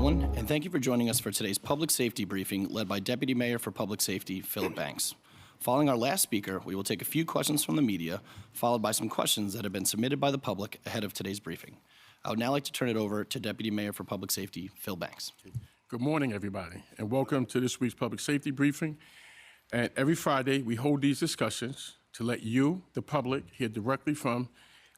everyone, and thank you for joining us for today's public safety briefing led by Deputy Mayor for Public Safety, Philip Banks. Following our last speaker, we will take a few questions from the media, followed by some questions that have been submitted by the public ahead of today's briefing. I would now like to turn it over to Deputy Mayor for Public Safety, Phil Banks. Good morning, everybody, and welcome to this week's public safety briefing. And every Friday, we hold these discussions to let you, the public, hear directly from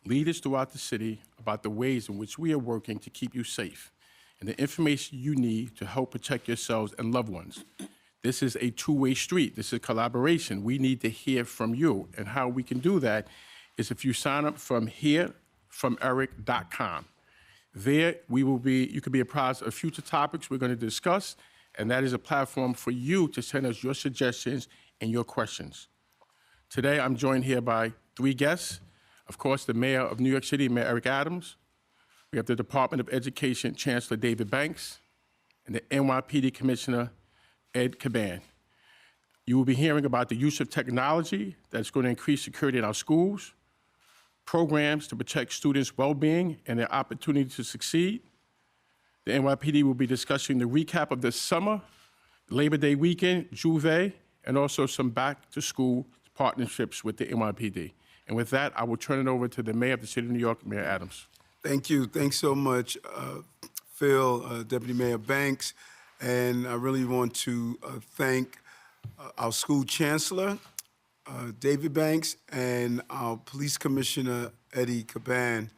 leaders throughout the city about the ways in which we are working to keep you safe and the information you need to help protect yourselves and loved ones. This is a two-way street. This is collaboration. We need to hear from you, and how we can do that is if you sign up from hearfromeric.com. There, you can be apprised of future topics we're going to discuss, and that is a platform for you to send us your suggestions and your questions. Today, I'm joined here by three guests. Of course, the Mayor of New York City, Mayor Eric Adams. We have the Department of Education, Chancellor David Banks, and the NYPD Commissioner, Ed Caban. You will be hearing about the use of technology that's going to increase security in our schools, programs to protect students' well-being and their opportunity to succeed. The NYPD will be discussing the recap of the summer, Labor Day weekend, Juve, and also some back-to-school partnerships with the NYPD. And with that, I will turn it over to the Mayor of the City of New York, Mayor Adams. Thank you. Thanks so much, Phil, Deputy Mayor Banks. And I really want to thank our school chancellor, David Banks, and our police commissioner, Eddie Caban.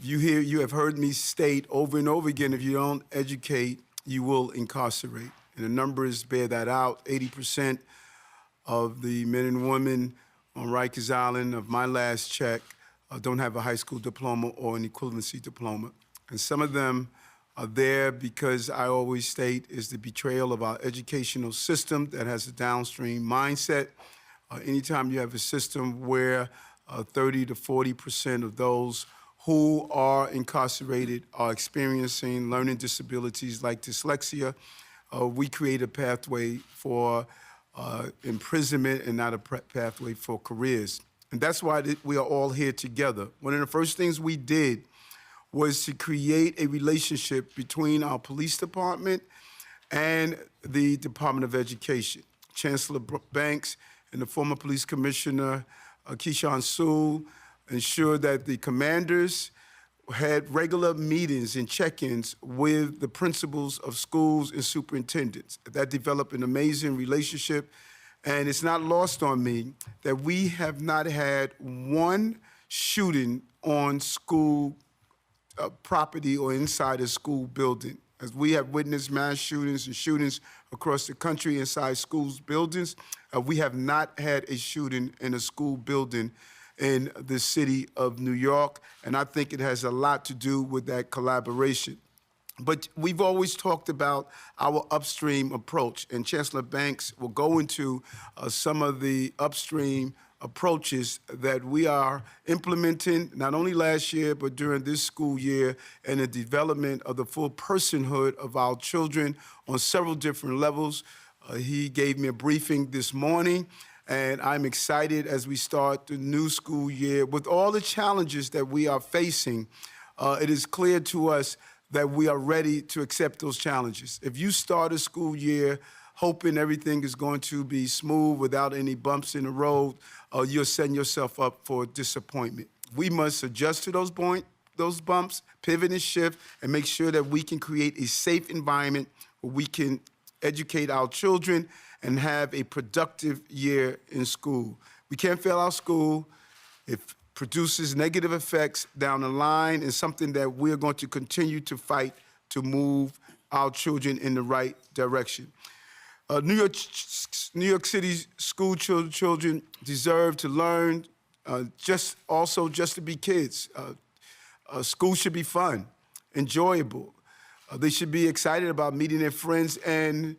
You have heard me state over and over again, if you don't educate, you will incarcerate. And the numbers bear that out. 80% of the men and women on Rikers Island of my last check don't have a high school diploma or an equivalency diploma. And some of them are there because I always state is the betrayal of our educational system that has a downstream mindset. Anytime you have a system where 30 to 40% of those who are incarcerated are experiencing learning disabilities like dyslexia, we create a pathway for imprisonment and not a pathway for careers. And that's why we are all here together. One of the first things we did was to create a relationship between our police department and the Department of Education. Chancellor Banks and the former police commissioner, Keyshawn Sewell, ensured that the commanders had regular meetings and check-ins with the principals of schools and superintendents. That developed an amazing relationship, and it's not lost on me that we have not had one shooting on school property or inside a school building. As we have witnessed mass shootings and shootings across the country inside schools buildings, we have not had a shooting in a school building in the city of New York, and I think it has a lot to do with that collaboration. But we've always talked about our upstream approach, and Chancellor Banks will go into some of the upstream approaches that we are implementing, not only last year, but during this school year, and the development of the full personhood of our children on several different levels. He gave me a briefing this morning, and I'm excited as we start the new school year. With all the challenges that we are facing, it is clear to us that we are ready to accept those challenges. If you start a school year hoping everything is going to be smooth without any bumps in the road, you're setting yourself up for disappointment. We must adjust to those bumps, pivot and shift, and make sure that we can create a safe environment where we can educate our children and have a productive year in school. We can't fail our school. It produces negative effects down the line, and something that we're going to continue to fight to move our children in the right direction. New York City's school children deserve to learn, just to be kids. School should be fun, enjoyable. They should be excited about meeting their friends and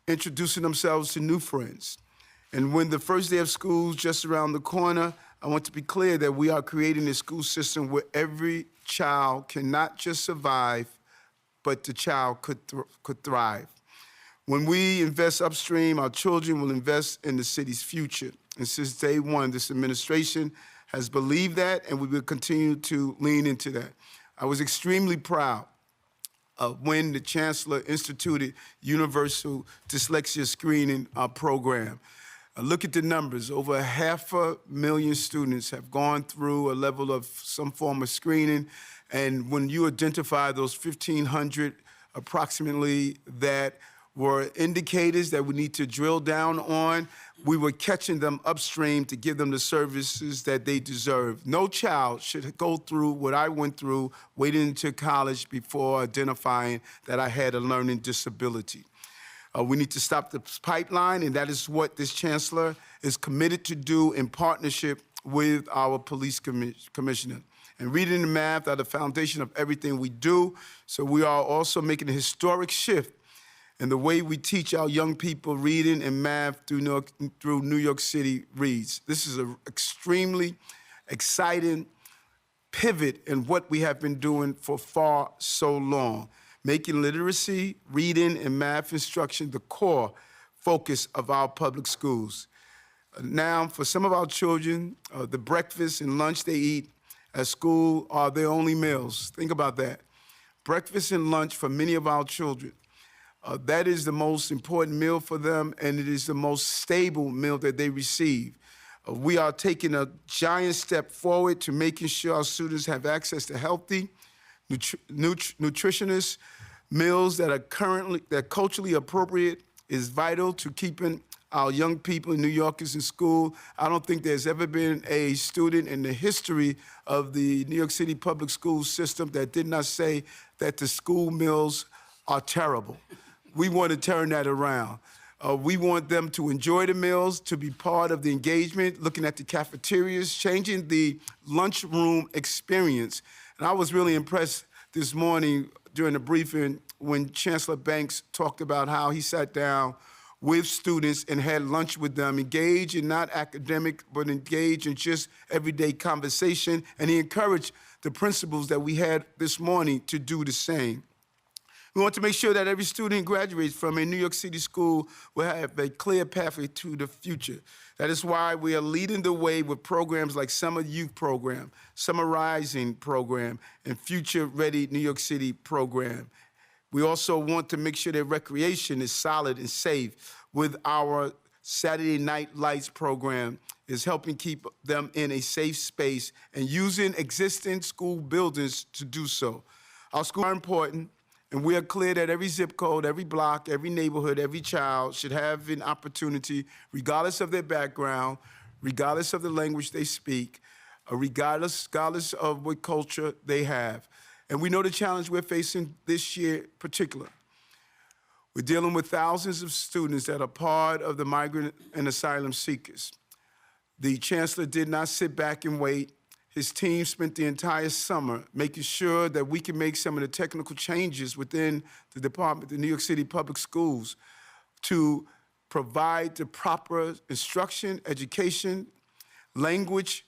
introducing themselves to new friends. And when the first day of school is just around the corner, I want to be clear that we are creating a school system where every child can not just survive, but the child could thrive. When we invest upstream, our children will invest in the city's future. And since day one, this administration has believed that, and we will continue to lean into that. I was extremely proud when the Chancellor instituted universal dyslexia screening program. Look at the numbers. Over 500,000 students have gone through a level of some form of screening. And when you identify those 1,500 approximately that were indicators that we need to drill down on, we were catching them upstream to give them the services that they deserve. No child should go through what I went through waiting into college before identifying that I had a learning disability. We need to stop the pipeline, and that is what this chancellor is committed to do in partnership with our police commissioner. And reading and math are the foundation of everything we do, so we are also making a historic shift in the way we teach our young people reading and math through New York City Reads. This is an extremely exciting pivot in what we have been doing for so long, making literacy, reading, and math instruction the core focus of our public schools. Now, for some of our children, the breakfast and lunch they eat at school are their only meals. Think about that. Breakfast and lunch for many of our children, that is the most important meal for them, and it is the most stable meal that they receive. We are taking a giant step forward to making sure our students have access to healthy, nutritious meals that are culturally appropriate is vital to keeping our young people, New Yorkers, in school. I don't think there's ever been a student in the history of the New York City public school system that did not say that the school meals are terrible. We want to turn that around. We want them to enjoy the meals, to be part of the engagement, looking at the cafeterias, changing the lunchroom experience. And I was really impressed this morning during the briefing when Chancellor Banks talked about how he sat down with students and had lunch with them, engaged in not academic, but engaged in just everyday conversation. And he encouraged the principals that we had this morning to do the same. We want to make sure that every student who graduates from a New York City school will have a clear pathway to the future. That is why we are leading the way with programs like Summer Youth Program, Summer Rising Program, and Future Ready New York City Program. We also want to make sure that recreation is solid and safe with our Saturday Night Lights program is helping keep them in a safe space and using existing school buildings to do so. Our schools are important, and we are clear that every zip code, every block, every neighborhood, every child should have an opportunity, regardless of their background, regardless of the language they speak, regardless of what culture they have. And we know the challenge we're facing this year in particular. We're dealing with thousands of students that are part of the migrant and asylum seekers. The chancellor did not sit back and wait. His team spent the entire summer making sure that we can make some of the technical changes within the department, the New York City Public Schools, to provide the proper instruction, education, language,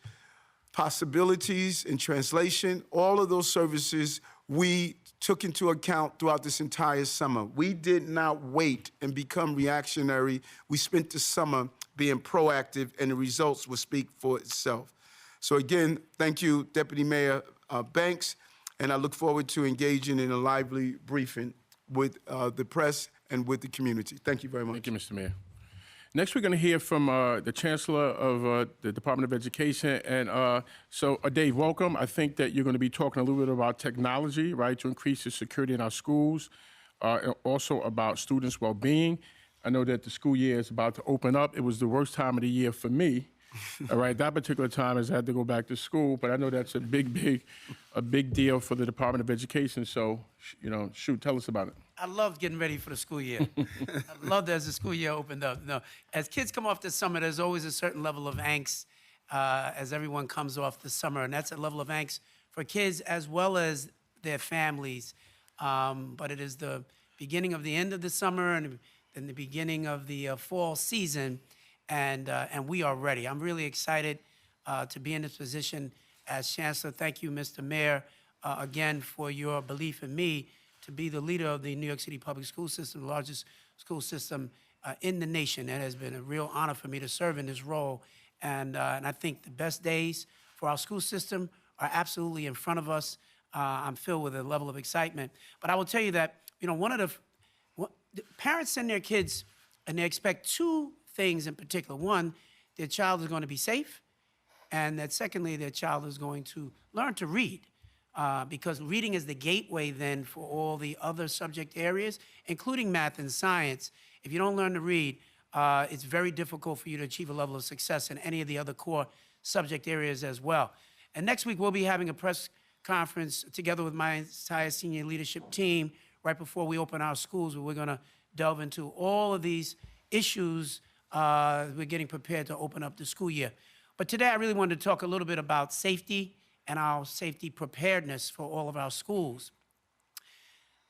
possibilities and translation. All of those services we took into account throughout this entire summer. We did not wait and become reactionary. We spent the summer being proactive, and the results will speak for itself. So again, thank you, Deputy Mayor Banks, and I look forward to engaging in a lively briefing with the press and with the community. Thank you very much. Thank you, Mr. Mayor. Next, we're going to hear from the Chancellor of the Department of Education. And so, Dave, welcome. I think that you're going to be talking a little bit about technology, right, to increase the security in our schools, and also about students' well-being. I know that the school year is about to open up. It was the worst time of the year for me. All right, that particular time is I had to go back to school, but I know that's a big deal for the Department of Education. So, shoot, tell us about it. I loved getting ready for the school year. I loved as the school year opened up. No, as kids come off the summer, there's always a certain level of angst as everyone comes off the summer, and that's a level of angst for kids as well as their families. But it is the beginning of the end of the summer and then the beginning of the fall season, and we are ready. I'm really excited to be in this position as Chancellor. Thank you, Mr. Mayor, again, for your belief in me to be the leader of the New York City public school system, the largest school system in the nation. It has been a real honor for me to serve in this role. And I think the best days for our school system are absolutely in front of us. I'm filled with a level of excitement. But I will tell you that, the parents send their kids and they expect two things in particular. One, their child is going to be safe, and that secondly, their child is going to learn to read. Because reading is the gateway then for all the other subject areas, including math and science. If you don't learn to read, it's very difficult for you to achieve a level of success in any of the other core subject areas as well. And next week, we'll be having a press conference together with my entire senior leadership team right before we open our schools, where we're going to delve into all of these issues. We're getting prepared to open up the school year. But today, I really wanted to talk a little bit about safety and our safety preparedness for all of our schools.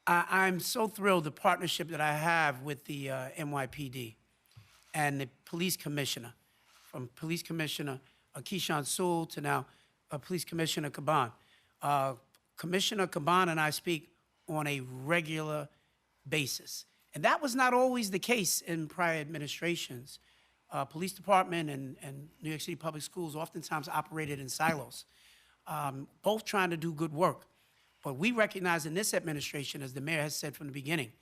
I'm so thrilled the partnership that I have with the NYPD and the police commissioner, from Police Commissioner Keyshawn Sewell to now Police Commissioner Caban. Commissioner Caban and I speak on a regular basis. And that was not always the case in prior administrations. Police Department and New York City Public Schools oftentimes operated in silos, both trying to do good work. But we recognize in this administration, as the mayor has said from the beginning,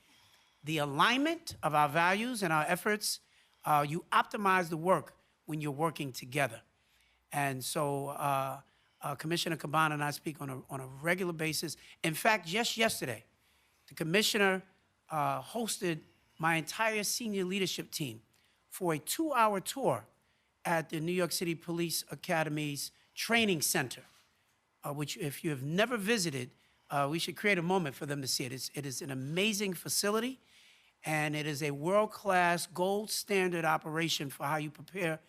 the alignment of our values and our efforts, you optimize the work when you're working together. And so Commissioner Caban and I speak on a regular basis. In fact, just yesterday, the commissioner hosted my entire senior leadership team for a 2-hour tour at the New York City Police Academy's training center, which if you have never visited, we should create a moment for them to see it. It is an amazing facility, and it is a world-class, gold standard operation for how you prepare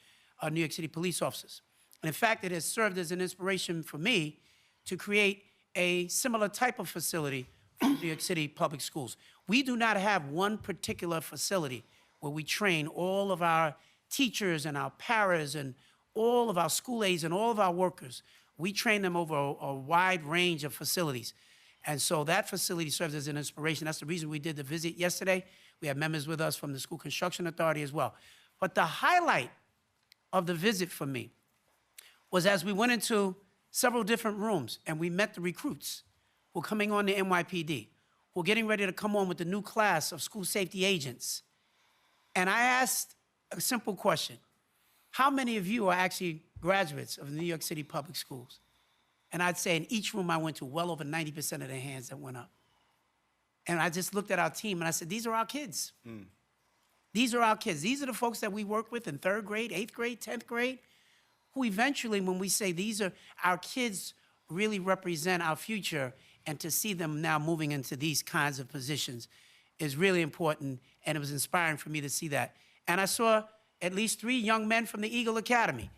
New York City police officers. And in fact, it has served as an inspiration for me to create a similar type of facility for New York City public schools. We do not have one particular facility where we train all of our teachers and our paras and all of our school aides and all of our workers. We train them over a wide range of facilities. And so that facility serves as an inspiration. That's the reason we did the visit yesterday. We have members with us from the School Construction Authority as well. But the highlight of the visit for me was as we went into several different rooms and we met the recruits who are coming on to NYPD, who are getting ready to come on with the new class of school safety agents. And I asked a simple question: how many of you are actually graduates of New York City public schools? And I'd say in each room I went to, well over 90% of the hands that went up. And I just looked at our team and I said, these are our kids. These are our kids. These are the folks that we work with in 3rd grade, 8th grade, 10th grade, who eventually, when we say these are our kids, really represent our future, and to see them now moving into these kinds of positions is really important, and it was inspiring for me to see that. And I saw at least 3 young men from the Eagle Academy.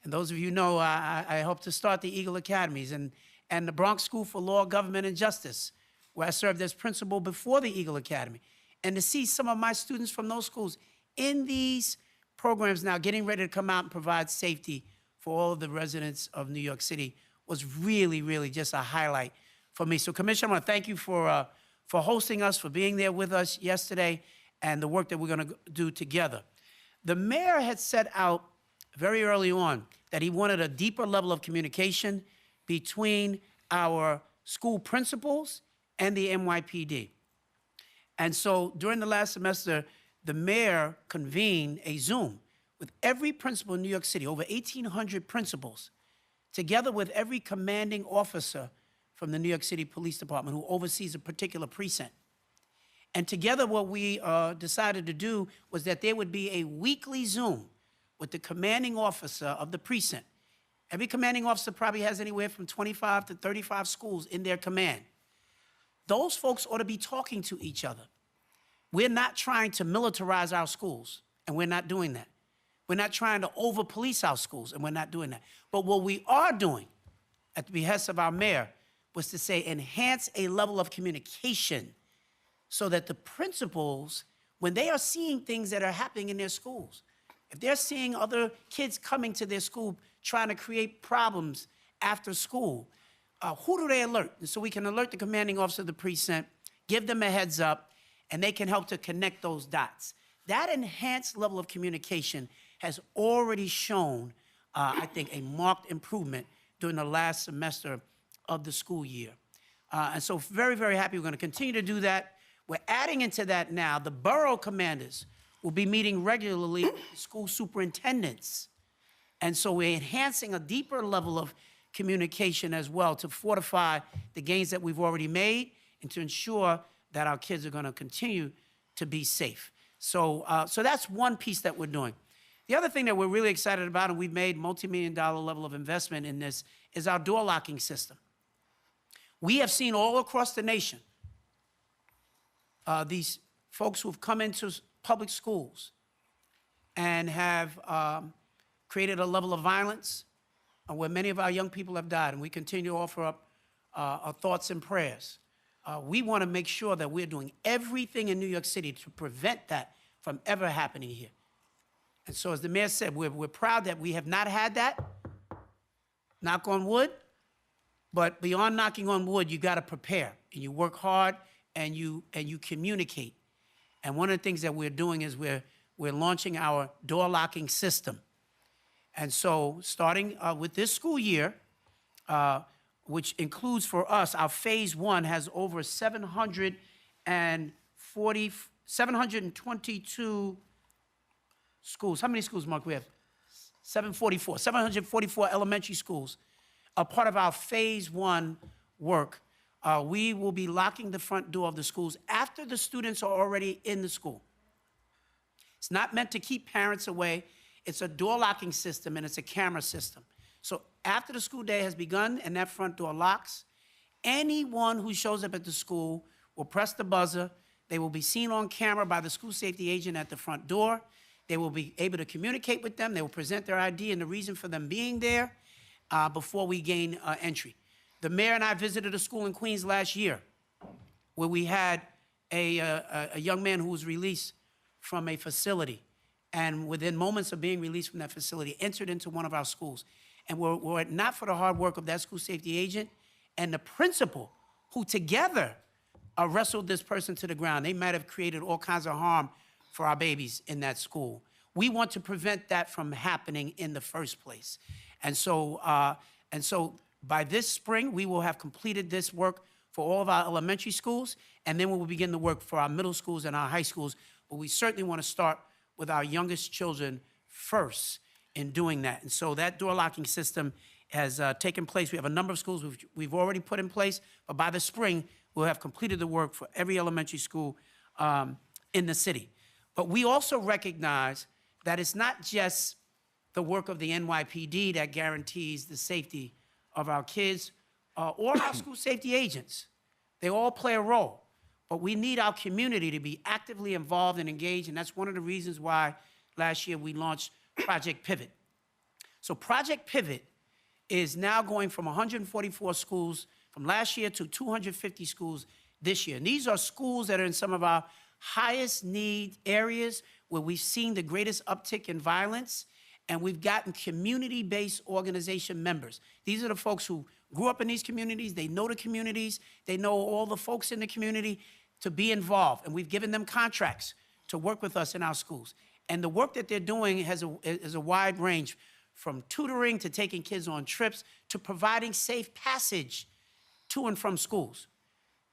And those of you know, I helped to start the Eagle Academies and the Bronx School for Law, Government, and Justice, where I served as principal before the Eagle Academy. And to see some of my students from those schools in these programs now getting ready to come out and provide safety for all of the residents of New York City was really, really just a highlight for me. So, Commissioner, I want to thank you for hosting us, for being there with us yesterday, and the work that we're going to do together. The mayor had set out very early on that he wanted a deeper level of communication between our school principals and the NYPD. And so during the last semester, the mayor convened a Zoom with every principal in New York City, over 1,800 principals, together with every commanding officer from the New York City Police Department who oversees a particular precinct. And together what we decided to do was that there would be a weekly Zoom with the commanding officer of the precinct. Every commanding officer probably has anywhere from 25 to 35 schools in their command. Those folks ought to be talking to each other. We're not trying to militarize our schools, and we're not doing that. We're not trying to over-police our schools, and we're not doing that. But what we are doing, at the behest of our mayor, was to say enhance a level of communication so that the principals, when they are seeing things that are happening in their schools, if they're seeing other kids coming to their school trying to create problems after school, who do they alert? And so we can alert the commanding officer of the precinct, give them a heads up, and they can help to connect those dots. That enhanced level of communication has already shown, I think, a marked improvement during the last semester of the school year. And so very, very happy. We're going to continue to do that. We're adding into that now. The borough commanders will be meeting regularly with the school superintendents. And so we're enhancing a deeper level of communication as well to fortify the gains that we've already made and to ensure that our kids are going to continue to be safe. So that's one piece that we're doing. The other thing that we're really excited about, and we've made multi-million-dollar level of investment in this, is our door locking system. We have seen all across the nation these folks who've come into public schools and have created a level of violence where many of our young people have died, and we continue to offer up our thoughts and prayers. We want to make sure that we're doing everything in New York City to prevent that from ever happening here. And so, as the mayor said, we're proud that we have not had that, knock on wood, but beyond knocking on wood, you got to prepare, and you work hard, and you communicate. And one of the things that we're doing is we're launching our door locking system. And so, starting with this school year, which includes for us, our phase one has over 722 schools. How many schools, Mark, we have? 744 elementary schools. A part of our phase one work, we will be locking the front door of the schools after the students are already in the school. It's not meant to keep parents away. It's a door locking system, and it's a camera system. So after the school day has begun and that front door locks, anyone who shows up at the school will press the buzzer. They will be seen on camera by the school safety agent at the front door. They will be able to communicate with them. They will present their ID and the reason for them being there before we gain entry. The mayor and I visited a school in Queens last year where we had a young man who was released from a facility, and within moments of being released from that facility, entered into one of our schools. And were it not for the hard work of that school safety agent and the principal, who together wrestled this person to the ground, they might have created all kinds of harm for our babies in that school. We want to prevent that from happening in the first place. And so by this spring, we will have completed this work for all of our elementary schools, and then we will begin the work for our middle schools and our high schools. But we certainly want to start with our youngest children first in doing that. And so that door locking system has taken place. We have a number of schools we've already put in place, but by the spring, we'll have completed the work for every elementary school in the city. But we also recognize that it's not just the work of the NYPD that guarantees the safety of our kids or our school safety agents. They all play a role. But we need our community to be actively involved and engaged, and that's one of the reasons why last year we launched Project Pivot. So Project Pivot is now going from 144 schools from last year to 250 schools this year. And these are schools that are in some of our highest need areas where we've seen the greatest uptick in violence, and we've gotten community-based organization members. These are the folks who grew up in these communities, they know the communities, they know all the folks in the community to be involved, and we've given them contracts to work with us in our schools. And the work that they're doing is a wide range, from tutoring to taking kids on trips to providing safe passage to and from schools.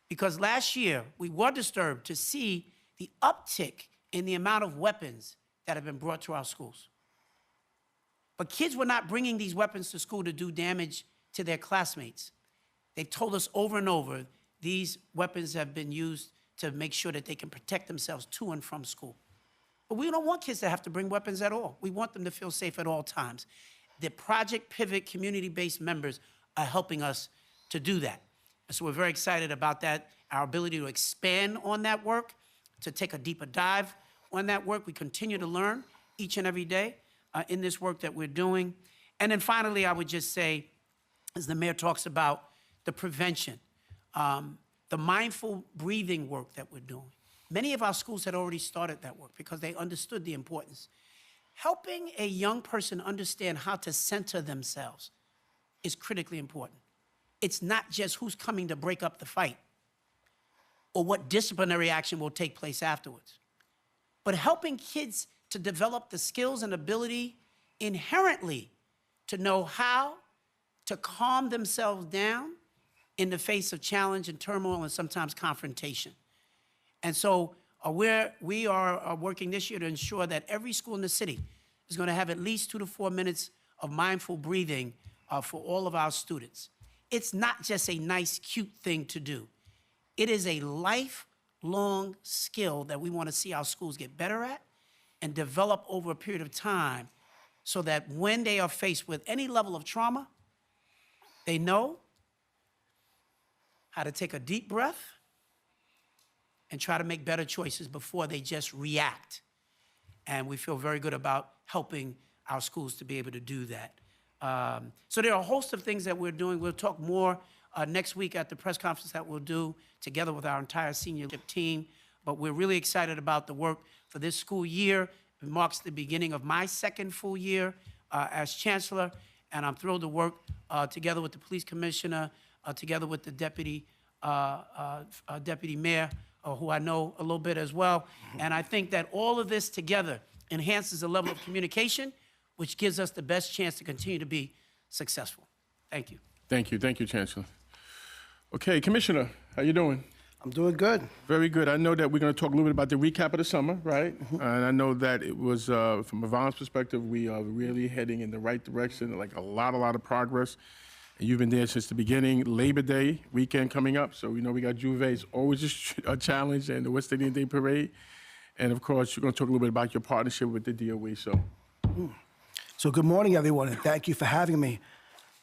Because last year, we were disturbed to see the uptick in the amount of weapons that have been brought to our schools. But kids were not bringing these weapons to school to do damage to their classmates. They've told us over and over these weapons have been used to make sure that they can protect themselves to and from school. But we don't want kids to have to bring weapons at all. We want them to feel safe at all times. The Project Pivot community-based members are helping us to do that. And so we're very excited about that, our ability to expand on that work, to take a deeper dive on that work. We continue to learn each and every day in this work that we're doing. And then finally, I would just say, as the mayor talks about the prevention, the mindful breathing work that we're doing. Many of our schools had already started that work because they understood the importance. Helping a young person understand how to center themselves is critically important. It's not just who's coming to break up the fight or what disciplinary action will take place afterwards, but helping kids to develop the skills and ability inherently to know how to calm themselves down in the face of challenge and turmoil and sometimes confrontation. And so we are working this year to ensure that every school in the city is going to have at least 2 to 4 minutes of mindful breathing for all of our students. It's not just a nice, cute thing to do. It is a lifelong skill that we want to see our schools get better at and develop over a period of time so that when they are faced with any level of trauma, they know how to take a deep breath and try to make better choices before they just react. And we feel very good about helping our schools to be able to do that. So there are a host of things that we're doing. We'll talk more next week at the press conference that we'll do together with our entire senior team. But we're really excited about the work for this school year. It marks the beginning of my second full year as chancellor, and I'm thrilled to work together with the police commissioner, together with the deputy mayor, who I know a little bit as well. And I think that all of this together enhances the level of communication, which gives us the best chance to continue to be successful. Thank you. Thank you, Chancellor. Okay, Commissioner, how you doing? I'm doing good. Very good. I know that we're going to talk a little bit about the recap of the summer, right? And I know that it was, from a violence perspective, we are really heading in the right direction, like a lot of progress. And you've been there since the beginning. Labor Day weekend coming up, so we know we got Juve. It's always a challenge, and the West Indian Day Parade. And of course, you're going to talk a little bit about your partnership with the DOE, So good morning, everyone, and thank you for having me.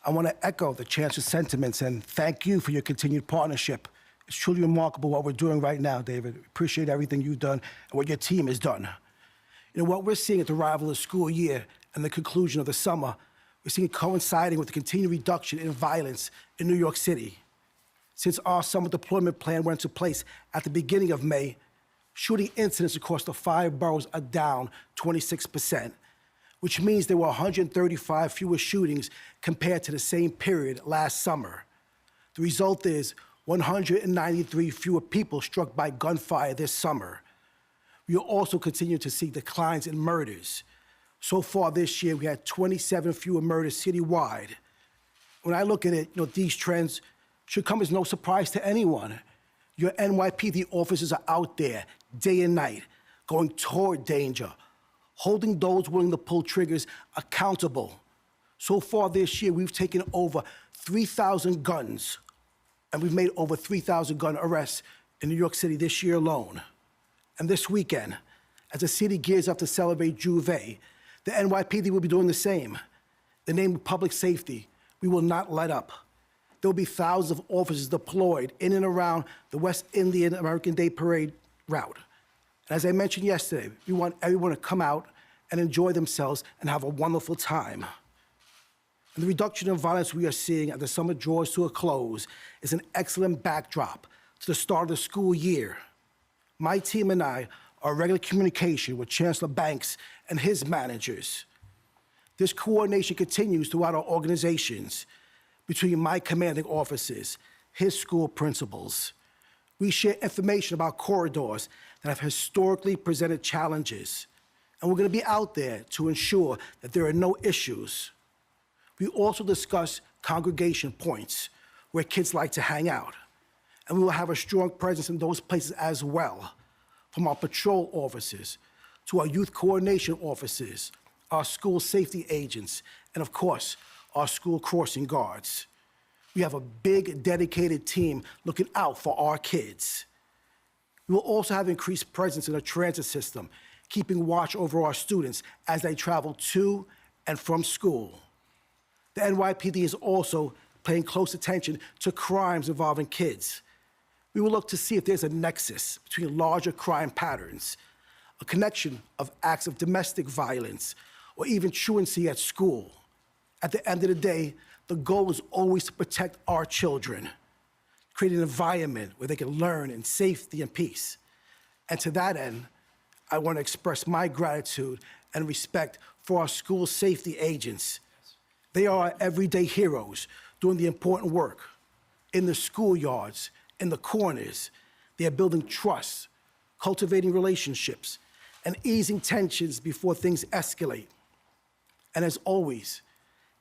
I want to echo the Chancellor's sentiments and thank you for your continued partnership. It's truly remarkable what we're doing right now, David. Appreciate everything you've done and what your team has done. You know, what we're seeing at the arrival of the school year and the conclusion of the summer, we're seeing it coinciding with the continued reduction in violence in New York City. Since our summer deployment plan went into place at the beginning of May, shooting incidents across the 5 boroughs are down 26%, which means there were 135 fewer shootings compared to the same period last summer. The result is 193 fewer people struck by gunfire this summer. We will also continue to see declines in murders. So far this year, we had 27 fewer murders citywide. When I look at it, these trends should come as no surprise to anyone. Your NYPD officers are out there day and night, going toward danger, holding those willing to pull triggers accountable. So far this year, we've taken over 3,000 guns, and we've made over 3,000 gun arrests in New York City this year alone. And this weekend, as the city gears up to celebrate Juve, the NYPD will be doing the same. In the name of public safety, we will not let up. There will be thousands of officers deployed in and around the West Indian American Day Parade route. And as I mentioned yesterday, we want everyone to come out and enjoy themselves and have a wonderful time. And the reduction in violence we are seeing as the summer draws to a close is an excellent backdrop to the start of the school year. My team and I are in regular communication with Chancellor Banks and his managers. This coordination continues throughout our organizations between my commanding officers, his school principals. We share information about corridors that have historically presented challenges, and we're going to be out there to ensure that there are no issues. We also discuss congregation points where kids like to hang out, and we will have a strong presence in those places as well, from our patrol officers to our youth coordination officers, our school safety agents, and of course, our school crossing guards. We have a big, dedicated team looking out for our kids. We will also have increased presence in the transit system, keeping watch over our students as they travel to and from school. The NYPD is also paying close attention to crimes involving kids. We will look to see if there's a nexus between larger crime patterns, a connection of acts of domestic violence, or even truancy at school. At the end of the day, the goal is always to protect our children, create an environment where they can learn in safety and peace. And to that end, I want to express my gratitude and respect for our school safety agents. They are our everyday heroes doing the important work. In the schoolyards, in the corners, they are building trust, cultivating relationships, and easing tensions before things escalate. And as always,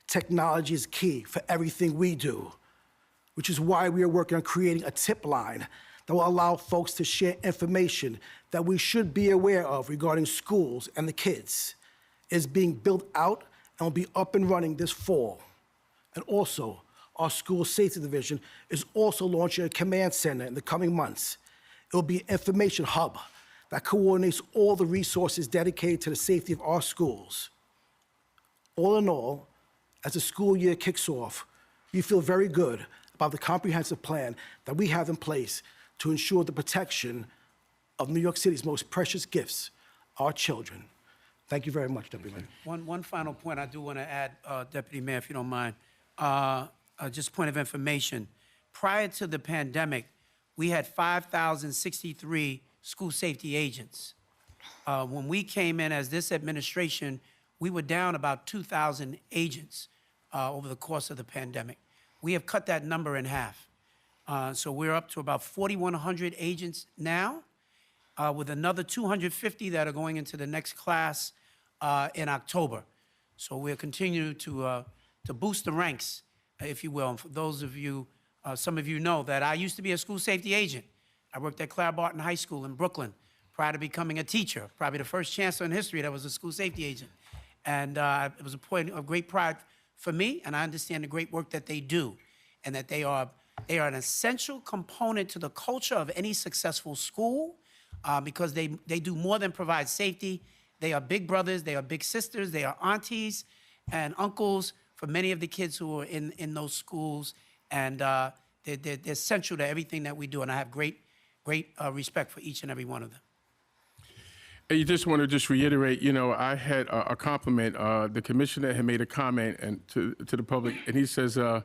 technology is key for everything we do. which is why we are working on creating a tip line that will allow folks to share information that we should be aware of regarding schools and the kids. It is being built out and will be up and running this fall. And also, our school safety division is also launching a command center in the coming months. It will be an information hub that coordinates all the resources dedicated to the safety of our schools. All in all, as the school year kicks off, we feel very good about the comprehensive plan that we have in place to ensure the protection of New York City's most precious gifts, our children. Thank you very much, Deputy Mayor. One final point I do want to add, Deputy Mayor, if you don't mind. Just point of information. Prior to the pandemic, we had 5,063 school safety agents. When we came in as this administration, we were down about 2,000 agents over the course of the pandemic. We have cut that number in half. So we're up to about 4,100 agents now, with another 250 that are going into the next class in October. So we'll continue to boost the ranks, if you will. And for those of you, some of you know that I used to be a school safety agent. I worked at Claire Barton High School in Brooklyn prior to becoming a teacher, probably the first chancellor in history that was a school safety agent. And it was a point of great pride for me, and I understand the great work that they do, and that they are an essential component to the culture of any successful school, because they do more than provide safety. They are big brothers, they are big sisters, they are aunties and uncles for many of the kids who are in those schools, and they're central to everything that we do, and I have great respect for each and every one of them. You just want to just reiterate, you know, I had a compliment. The commissioner had made a comment to the public, and he says, I've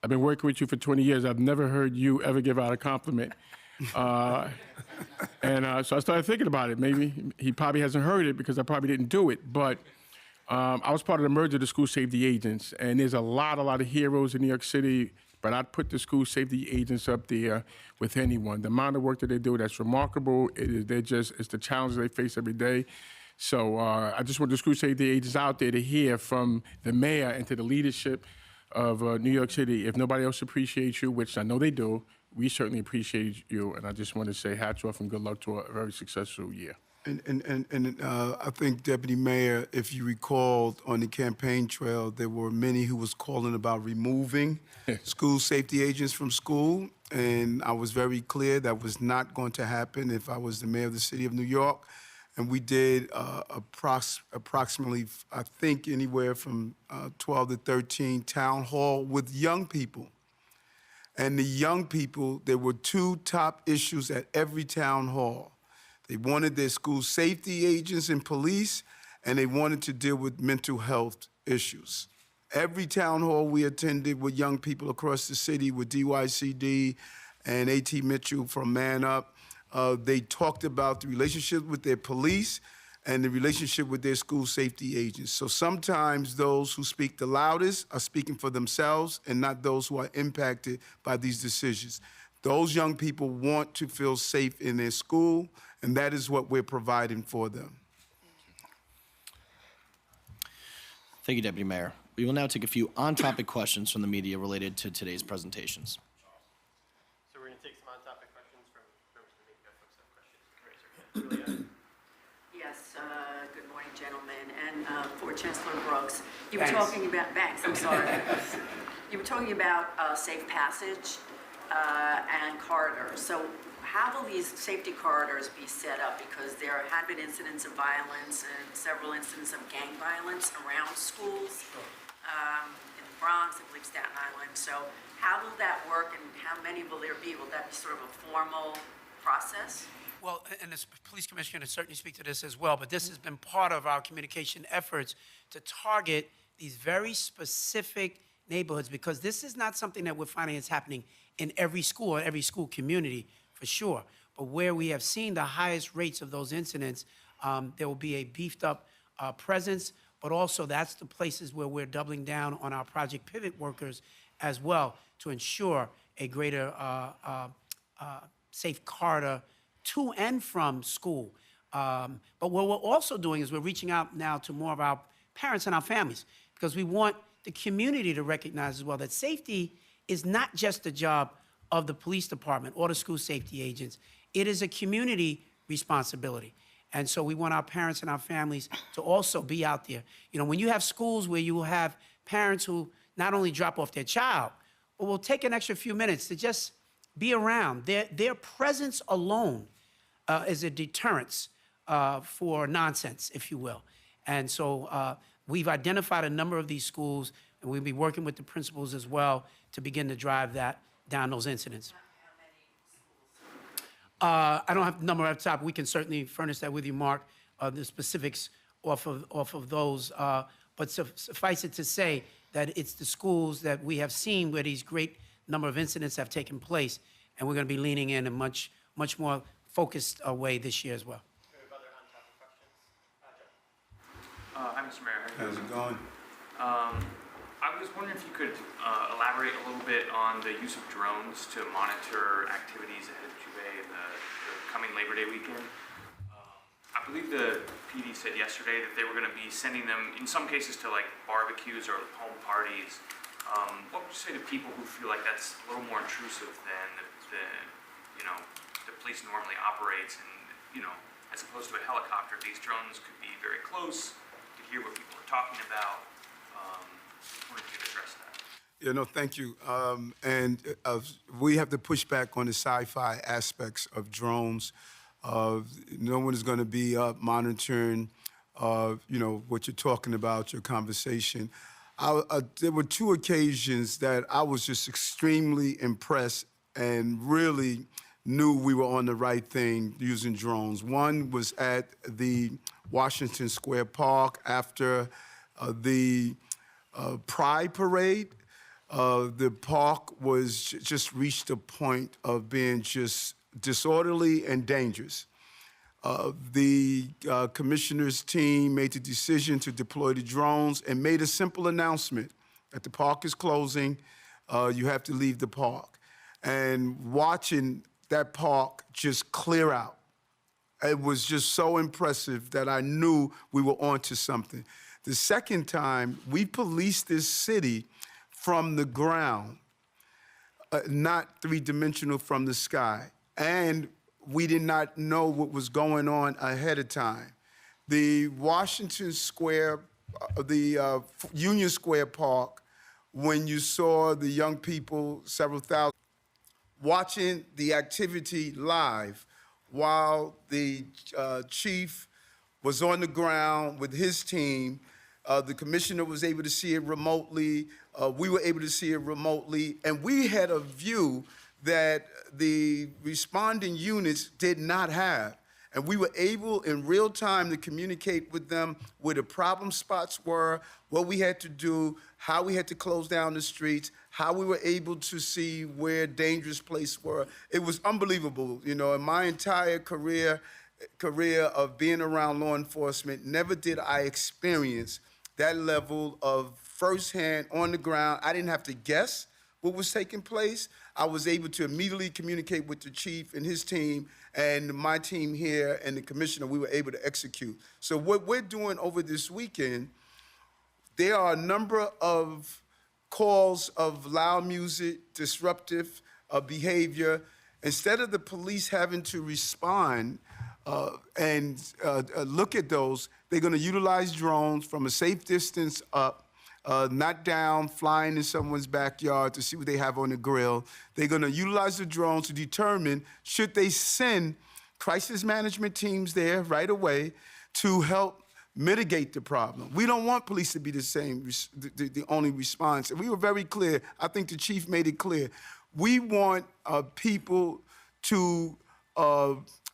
been working with you for 20 years. I've never heard you ever give out a compliment. So I started thinking about it. Maybe he probably hasn't heard it because I probably didn't do it. But I was part of the merger of the school safety agents, and there's a lot of heroes in New York City, but I'd put the school safety agents up there with anyone. The amount of work that they do, that's remarkable. It's the challenges they face every day. So I just want the school safety agents out there to hear from the mayor and to the leadership of New York City. If nobody else appreciates you, which I know they do, we certainly appreciate you. And I just want to say hats off and good luck to a very successful year. And I think, Deputy Mayor, if you recall, on the campaign trail, there were many who was calling about removing school safety agents from school, and I was very clear that was not going to happen if I was the mayor of the city of New York. And we did approximately, I think, anywhere from 12 to 13 town hall with young people. And the young people, there were two top issues at every town hall. They wanted their school safety agents and police, and they wanted to deal with mental health issues. Every town hall we attended with young people across the city, with DYCD and A.T. Mitchell from Man Up, they talked about the relationship with their police and the relationship with their school safety agents. So sometimes those who speak the loudest are speaking for themselves and not those who are impacted by these decisions. Those young people want to feel safe in their school, and that is what we're providing for them. Thank you, Deputy Mayor. We will now take a few on-topic questions from the media related to today's presentations. So we're going to take some on-topic questions from members of the media. Folks have questions. Julia? Yes, good morning, gentlemen. And for Chancellor Brooks, you were Banks. talking about, Banks, I'm sorry. You were talking about safe passage and corridors. So how will these safety corridors be set up? Because there have been incidents of violence and several incidents of gang violence around schools in the Bronx, I believe Staten Island. So how will that work, and how many will there be? Will that be sort of a formal process? Well, and the police commissioner can certainly speak to this as well, but this has been part of our communication efforts to target these very specific neighborhoods, because this is not something that we're finding is happening in every school or every school community, for sure. But where we have seen the highest rates of those incidents, there will be a beefed up presence, but also that's the places where we're doubling down on our Project Pivot workers as well to ensure a greater safe corridor to and from school. But what we're also doing is we're reaching out now to more of our parents and our families, because we want the community to recognize as well that safety is not just the job of the police department or the school safety agents. It is a community responsibility. And so we want our parents and our families to also be out there. You know, when you have schools where you have parents who not only drop off their child, but will take an extra few minutes to just be around. Their presence alone is a deterrence for nonsense, if you will. And so we've identified a number of these schools, and we'll be working with the principals as well to begin to drive down those incidents. I don't have the number up top. We can certainly furnish that with you, Mark, the specifics off of those. But suffice it to say that it's the schools that we have seen where these great number of incidents have taken place, and we're going to be leaning in a much more focused way this year as well. Do we have other on-topic questions? Joe. Hi, Mr. Mayor. How are you How's it going? I was wondering if you could elaborate a little bit on the use of drones to monitor activities ahead of Juve, the coming Labor Day weekend. I believe the PD said yesterday that they were going to be sending them, in some cases, to like barbecues or home parties. What would you say to people who feel like that's a little more intrusive than the police normally operates, and as opposed to a helicopter, these drones could be very close, to hear what people are talking about. I wonder if you could address that. Yeah, no, thank you. We have to push back on the sci-fi aspects of drones. No one is going to be up monitoring, what you're talking about, your conversation. There were two occasions that I was just extremely impressed and really knew we were on the right thing using drones. One was at the Washington Square Park after the Pride Parade. The park was just reached a point of being just disorderly and dangerous. The commissioner's team made the decision to deploy the drones and made a simple announcement that the park is closing, you have to leave the park. And watching that park just clear out, it was just so impressive that I knew we were onto something. The second time, we policed this city from the ground, not three-dimensional from the sky. And we did not know what was going on ahead of time. The Washington Square, the Union Square Park, when you saw the young people, several thousand, watching the activity live while the chief was on the ground with his team. The commissioner was able to see it remotely. We were able to see it remotely. And we had a view that the responding units did not have. And we were able in real time to communicate with them where the problem spots were, what we had to do, how we had to close down the streets, how we were able to see where dangerous places were. It was unbelievable. In my entire career of being around law enforcement, never did I experience that level of firsthand on the ground. I didn't have to guess what was taking place. I was able to immediately communicate with the chief and his team and my team here and the commissioner. We were able to execute. So what we're doing over this weekend, there are a number of calls of loud music, disruptive behavior. Instead of the police having to respond and look at those, they're going to utilize drones from a safe distance up, not down, flying in someone's backyard to see what they have on the grill. They're going to utilize the drones to determine should they send crisis management teams there right away to help mitigate the problem. We don't want police to be the only response. And we were very clear. I think the chief made it clear. We want people to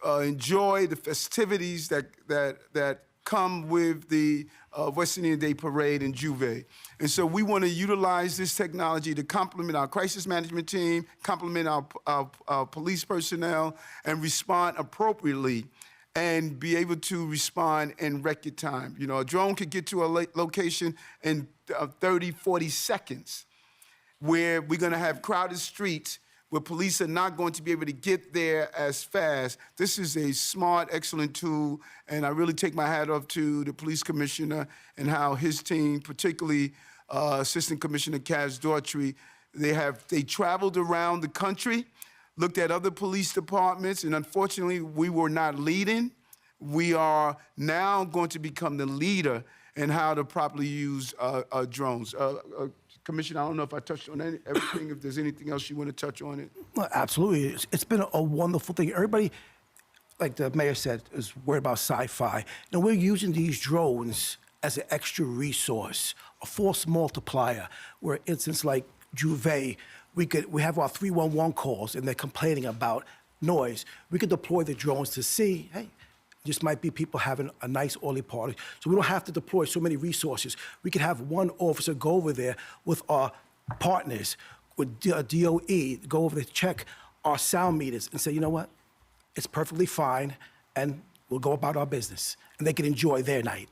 enjoy the festivities that come with the West Indian Day Parade in Juve. And so we want to utilize this technology to complement our crisis management team, complement our police personnel, and respond appropriately and be able to respond in record time. A drone could get to a location in 30, 40 seconds, where we're going to have crowded streets where police are not going to be able to get there as fast. This is a smart, excellent tool, and I really take my hat off to the police commissioner and how his team, particularly Assistant Commissioner Kaz Daughtry, They traveled around the country, looked at other police departments, and unfortunately, we were not leading. We are now going to become the leader in how to properly use drones. Commissioner, I don't know if I touched on everything, if there's anything else you want to touch on it. Well, absolutely. It's been a wonderful thing. Everybody, like the mayor said, is worried about sci-fi. We're using these drones as an extra resource, a force multiplier, where instance like Juve, we have our 311 calls and they're complaining about noise. We could deploy the drones to see, hey, just might be people having a nice early party. So we don't have to deploy so many resources. We could have one officer go over there with our partners, with DOE, go over there to check our sound meters and say, you know what? It's perfectly fine, and we'll go about our business. And they can enjoy their night.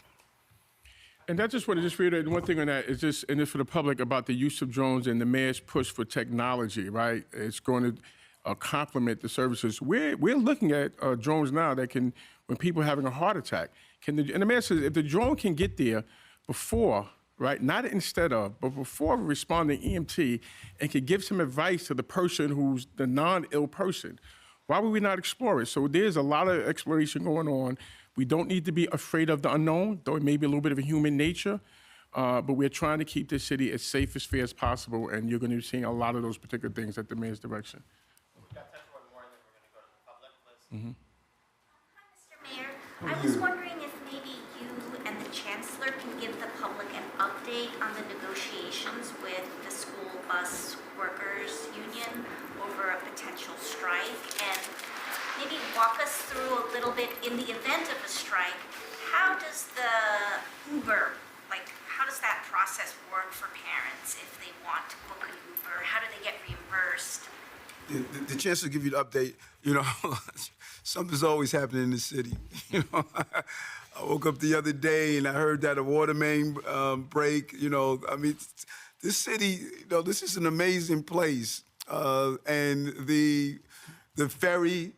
And I just want to reiterate one thing on that is just, and it's for the public, about the use of drones and the mayor's push for technology, right? It's going to complement the services. We're looking at drones now that can, when people are having a heart attack, and the mayor says if the drone can get there before, right, not instead of, but before responding EMT, and can give some advice to the person who's the non-ill person, why would we not explore it? So there's a lot of exploration going on. We don't need to be afraid of the unknown, though it may be a little bit of a human nature, but we're trying to keep this city as safe, as fair as possible, and you're going to be seeing a lot of those particular things at the mayor's direction. We've got time for one more, and then we're going to go to the public. Liz? Hi, Mr. Mayor. I was wondering if maybe you and the Chancellor can give the public an update on the negotiations with the school bus workers union over a potential strike, and maybe walk us through a little bit, in the event of a strike, how does the Uber, how does that process work for parents if they want to book an Uber? How do they get reimbursed? The Chancellor give you the update. Something's always happening in the city. I woke up the other day and I heard that a water main break. I mean, this city, this is an amazing place. And the ferry,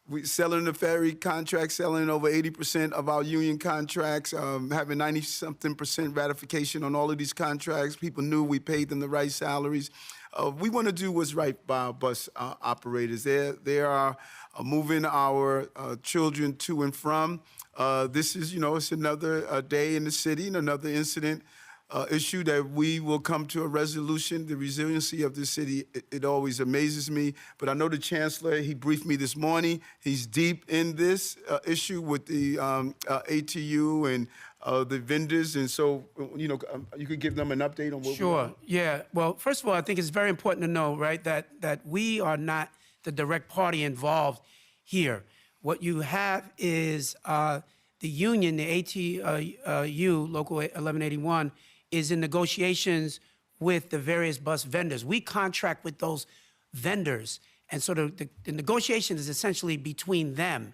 we selling the ferry contract, selling over 80% of our union contracts, having 90-something% ratification on all of these contracts. People knew we paid them the right salaries. We want to do what's right by our bus operators. They are moving our children to and from. This is, it's another day in the city and another incident issue that we will come to a resolution. The resiliency of this city, it always amazes me. But I know the Chancellor, he briefed me this morning. He's deep in this issue with the ATU and the vendors. And so, you could give them an update on what Sure, yeah. Well, first of all, I think it's very important to know, right, that we are not the direct party involved here. What you have is the union, the ATU, Local 1181, is in negotiations with the various bus vendors. We contract with those vendors, and so the negotiation is essentially between them.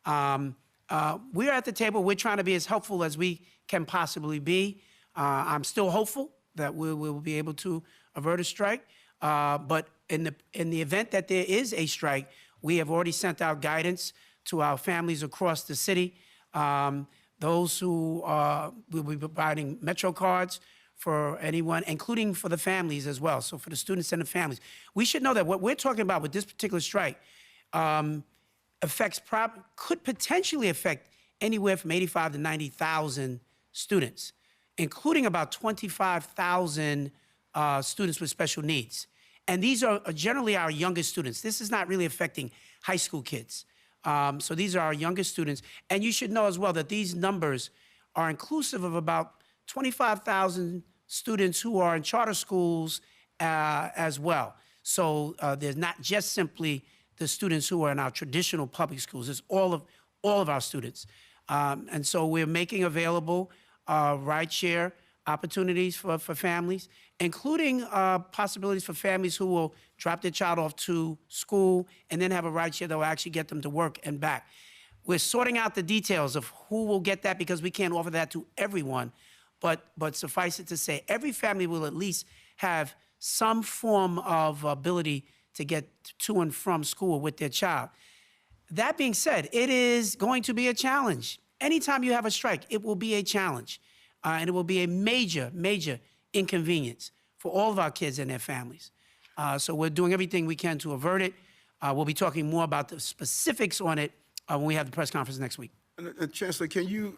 We're at the table. We're trying to be as helpful as we can possibly be. I'm still hopeful that we will be able to avert a strike, but in the event that there is a strike, we have already sent out guidance to our families across the city. Those who will be providing Metro cards for anyone, including for the families as well, so for the students and the families. We should know that what we're talking about with this particular strike could potentially affect anywhere from 85 to 90,000 students, including about 25,000 students with special needs. And these are generally our youngest students. This is not really affecting high school kids. So these are our youngest students. And you should know as well that these numbers are inclusive of about 25,000 students who are in charter schools as well. So there's not just simply the students who are in our traditional public schools. It's all of our students. And so we're making available rideshare opportunities for families, including possibilities for families who will drop their child off to school and then have a rideshare that will actually get them to work and back. We're sorting out the details of who will get that because we can't offer that to everyone, but suffice it to say, every family will at least have some form of ability to get to and from school with their child. That being said, it is going to be a challenge. Anytime you have a strike, it will be a challenge. And it will be a major, major inconvenience for all of our kids and their families. So we're doing everything we can to avert it. We'll be talking more about the specifics on it when we have the press conference next week. And Chancellor, can you,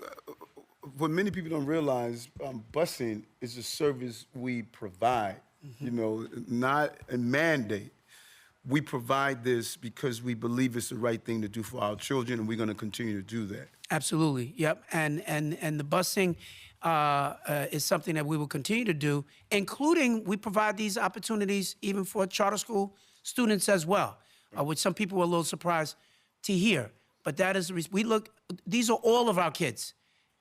what many people don't realize, busing is a service we provide, you know, not a mandate. We provide this because we believe it's the right thing to do for our children, and we're going to continue to do that. Absolutely, yep. And the busing is something that we will continue to do, including we provide these opportunities even for charter school students as well, which some people were a little surprised to hear. But that is the reason. These are all of our kids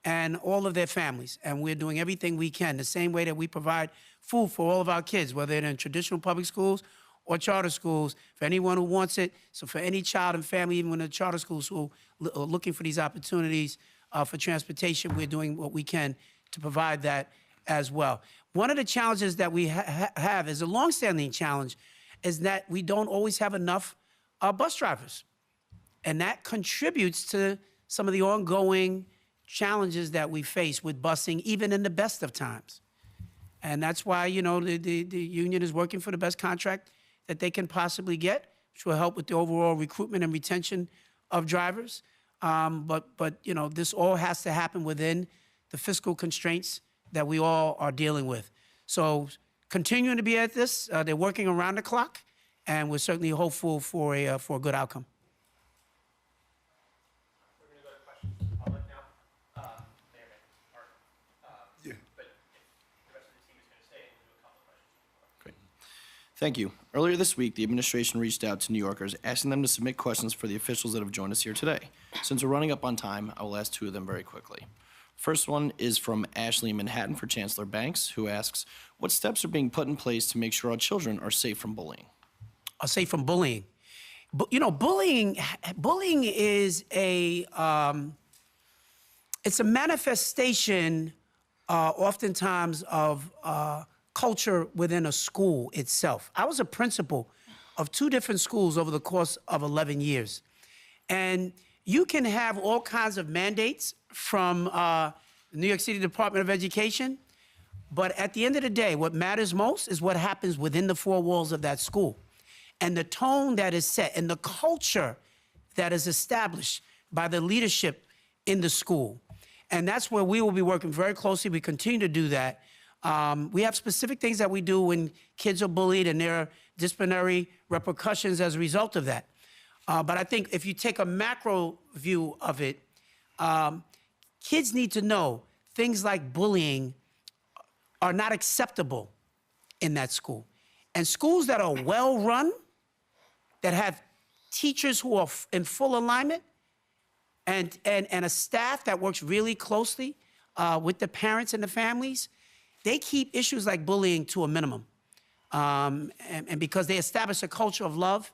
and all of their families, and we're doing everything we can, the same way that we provide food for all of our kids, whether they're in traditional public schools or charter schools, for anyone who wants it. So for any child and family, even in the charter schools who are looking for these opportunities for transportation, we're doing what we can to provide that as well. One of the challenges that we have is a longstanding challenge, is that we don't always have enough bus drivers. And that contributes to some of the ongoing challenges that we face with busing, even in the best of times. And that's why, you know, the union is working for the best contract that they can possibly get, which will help with the overall recruitment and retention of drivers. But you know, this all has to happen within the fiscal constraints that we all are dealing with. So continuing to be at this, they're working around the clock, and we're certainly hopeful for a good outcome. We're going to go to questions from the public now. Mayor, Yeah. but if the rest of the team is going to stay, we'll do a couple of questions. Great. Thank you. Earlier this week, the administration reached out to New Yorkers, asking them to submit questions for the officials that have joined us here today. Since we're running up on time, I will ask two of them very quickly. First one is from Ashley in Manhattan for Chancellor Banks, who asks, what steps are being put in place to make sure our children are safe from bullying? I'll say from bullying. But you know, bullying is it's a manifestation, oftentimes, of culture within a school itself. I was a principal of 2 different schools over the course of 11 years. And you can have all kinds of mandates from the New York City Department of Education, but at the end of the day, what matters most is what happens within the 4 walls of that school. And the tone that is set and the culture that is established by the leadership in the school. And that's where we will be working very closely. We continue to do that. We have specific things that we do when kids are bullied, and there are disciplinary repercussions as a result of that. But I think if you take a macro view of it, kids need to know things like bullying are not acceptable in that school. And schools that are well-run, that have teachers who are in full alignment, and a staff that works really closely with the parents and the families, they keep issues like bullying to a minimum. And because they establish a culture of love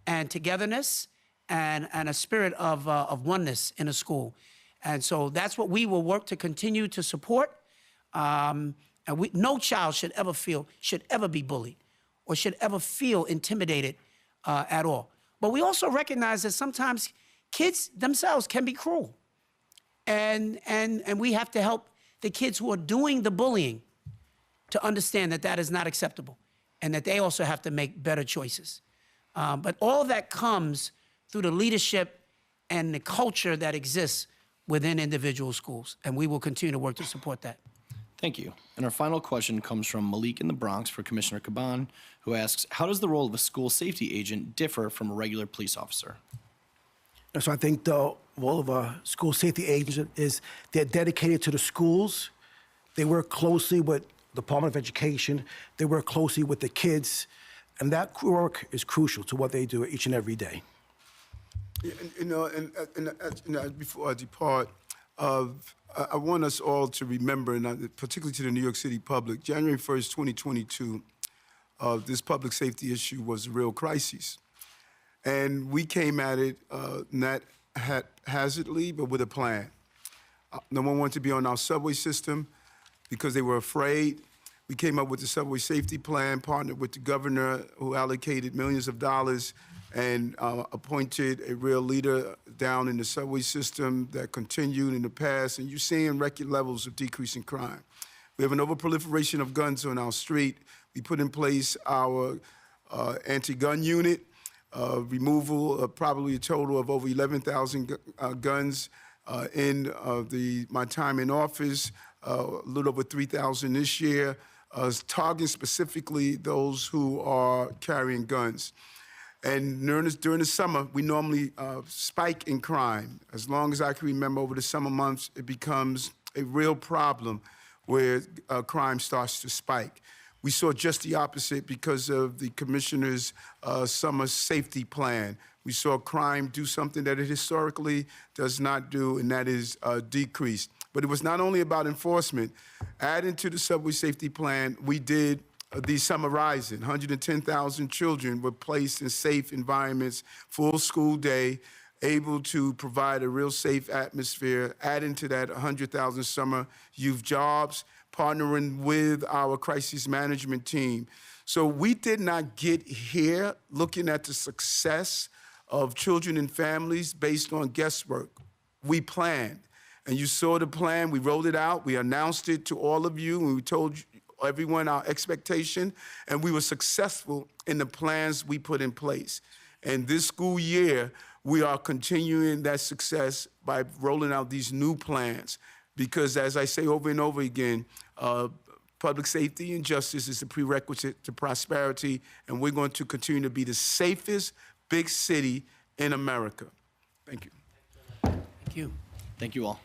and togetherness and a spirit of oneness in a school. And so that's what we will work to continue to support. And no child should ever be bullied or should ever feel intimidated at all. But we also recognize that sometimes kids themselves can be cruel. And we have to help the kids who are doing the bullying to understand that that is not acceptable and that they also have to make better choices. But all that comes through the leadership and the culture that exists within individual schools. And we will continue to work to support that. Thank you. And our final question comes from Malik in the Bronx for Commissioner Caban, who asks, how does the role of a school safety agent differ from a regular police officer? So I think the role of a school safety agent is they're dedicated to the schools. They work closely with the Department of Education. They work closely with the kids. And that work is crucial to what they do each and every day. Yeah, and before I depart, I want us all to remember, and particularly to the New York City public, January 1st, 2022, this public safety issue was a real crisis. And we came at it not haphazardly, but with a plan. No one wanted to be on our subway system because they were afraid. We came up with the subway safety plan, partnered with the governor, who allocated millions of dollars and appointed a real leader down in the subway system that continued in the past. And you're seeing record levels of decreasing crime. We have an overproliferation of guns on our street. We put in place our anti-gun unit, removal of probably a total of over 11,000 guns in my time in office, a little over 3,000 this year, targeting specifically those who are carrying guns. And during the summer, we normally spike in crime. As long as I can remember, over the summer months, it becomes a real problem where crime starts to spike. We saw just the opposite because of the commissioner's summer safety plan. We saw crime do something that it historically does not do, and that is decrease. But it was not only about enforcement. Adding to the subway safety plan, we did the summer rising. 110,000 children were placed in safe environments, full school day, able to provide a real safe atmosphere. Adding to that, 100,000 summer youth jobs, partnering with our crisis management team. So we did not get here looking at the success of children and families based on guesswork. We planned. And you saw the plan, we rolled it out, we announced it to all of you, and we told everyone our expectation, and we were successful in the plans we put in place. And this school year, we are continuing that success by rolling out these new plans. Because as I say over and over again, public safety and justice is the prerequisite to prosperity, and we're going to continue to be the safest big city in America. Thank you. Thank you. Thank you all.